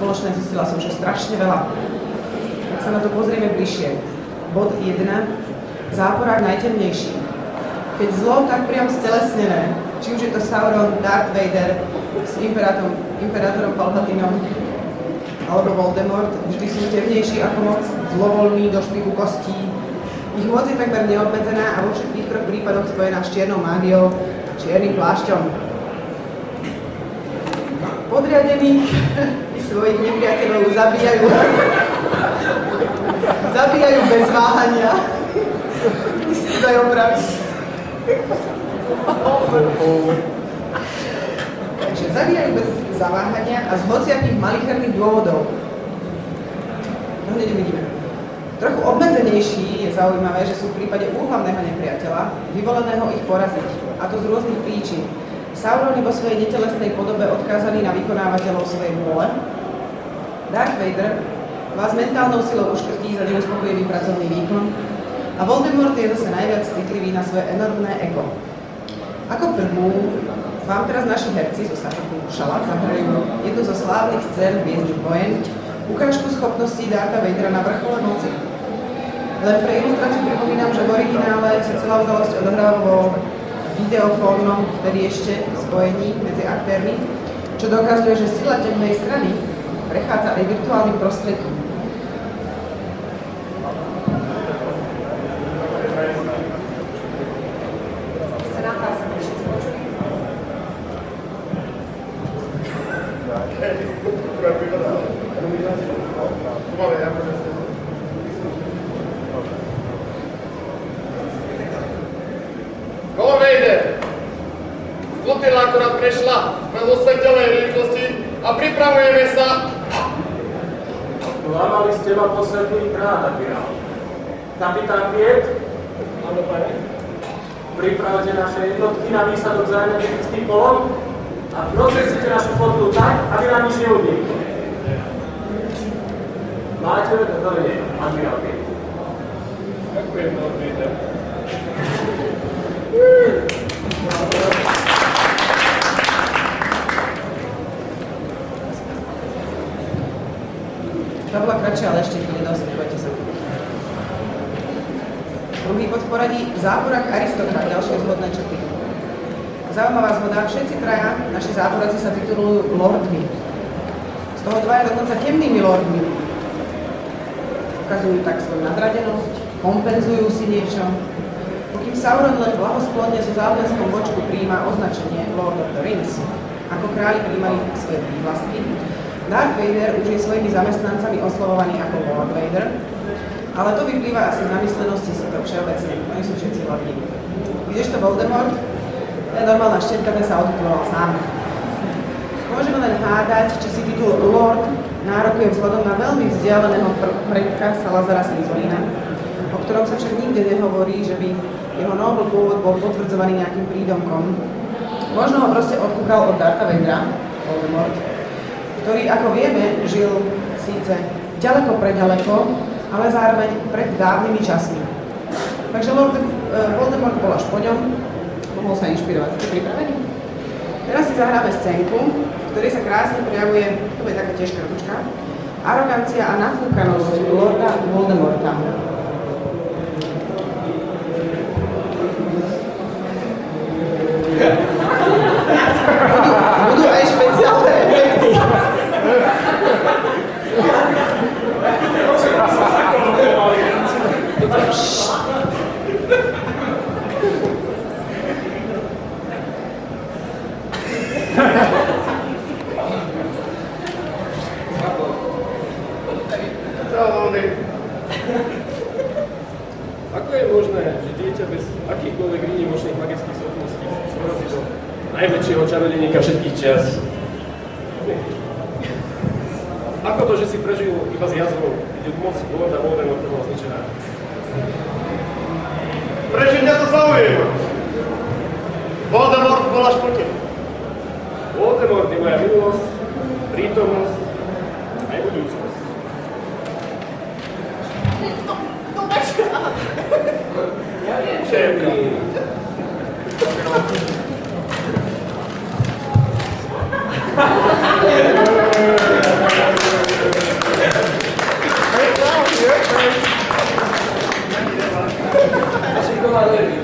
spoločné zistila som, že strašne veľa. Ak sa na to pozrieme bližšie. Bod 1. Záporák najtemnejší. Keď zlo tak priam stelesnené, či už je to Sauron, Darth Vader s imperátorom Palpatinom alebo Voldemort, vždy sú temnejší ako moc, zlovoľní do špiku kostí. Ich moc je takmer neobmedzená a vo všetkých troch prípadoch spojená s čiernou mágiou a čiernym plášťom. Podriadených svojich nepriateľov zabíjajú bez váhania. Ty si daj opraviť. Takže zabíjajú bez zaváhania a z hociakých malicherných dôvodov. To hneď uvidíme. Trochu obmedzenejší je zaujímavé, že sú v prípade úhlavného nepriateľa vyvoleného ich poraziť, a to z rôznych príčin. Sauron je vo svojej netelesnej podobe odkázaný na vykonávateľov svojej vôle. Darth Vader vás mentálnou silou uškrtí za neuspokojivý pracovný výkon a Voldemort je zase najviac citlivý na svoje enormné ego. Ako prvú vám teraz naši herci zo Stachoku Šala zahrajú jednu zo slávnych scén Hviezdnych vojen, ukážku schopností Dartha Vadera na vrchole moci. Len pre ilustráciu pripomínam, že v originále sa celá udalosť odohráva vo videofónnom, vtedy ešte spojení medzi aktérmi, čo dokazuje, že sila temnej strany prechádza aj virtuálnym prostredím. Flotila akorát prešla na dosvetelnej rýchlosti a pripravujeme sa. Klamali ste ma posledný krát, admirál. Kapitán Piet? Áno, pane. Pripravte naše jednotky na výsadok za energetických kolón a procesite našu flotilu tak, aby nám nič neuniklo. Máte dovedenie, admirál Piet. Ďakujem, Lord Vader. To bola kratšia, ale ešte chvíľa dosť, nebojte sa. Druhý pod poradí záporák aristokrat, ďalšie zhodné črty. Zaujímavá zhoda, všetci traja, naši záporáci sa titulujú lordmi. Z toho dvaja dokonca temnými lordmi. Ukazujú tak svoju nadradenosť, kompenzujú si niečo. Pokým Sauron len blahosklonne so zábleskom v očku prijíma označenie Lord of the Rings, ako králi prijímali svoje prívlastky, Darth Vader už je svojimi zamestnancami oslovovaný ako Lord Vader, ale to vyplýva asi z namyslenosti si to všeobecne, oni sú všetci lordi. Kdežto Voldemort, ten normálna štetka, ten sa otituloval sám. Môžeme len hádať, či si titul Lord nárokuje vzhľadom na veľmi vzdialeného predka Salazara Slytherina, o ktorom sa však nikde nehovorí, že by jeho nobel pôvod bol potvrdzovaný nejakým prídomkom. Možno ho proste odkúkal od Dartha Vadera, Voldemort, ktorý, ako vieme, žil síce ďaleko preďaleko, ale zároveň pred dávnymi časmi. Takže Voldemort bol až po ňom, mohol sa inšpirovať. Ste pripravení? Teraz si zahráme scénku, v ktorej sa krásne prejavuje, to je taká tiež kratučka, arogancia a nafúkanosť Lorda Voldemorta. Budú aj špeciálne efekty. Ako je možné, že dieťa bez akýchkoľvek výnimočných magických schopností zmrazí do najväčšieho čarodejníka všetkých čias? Ako to, že si prežil iba s jazvou, keď moc Lorda Voldemorta bola zničená? Prečo mňa to zaujíma? Voldemort bol až po tebe. Voldemort je moja minulosť, prítomnosť aj budúcnosť. Ja viem, že je pravda. kavalérií.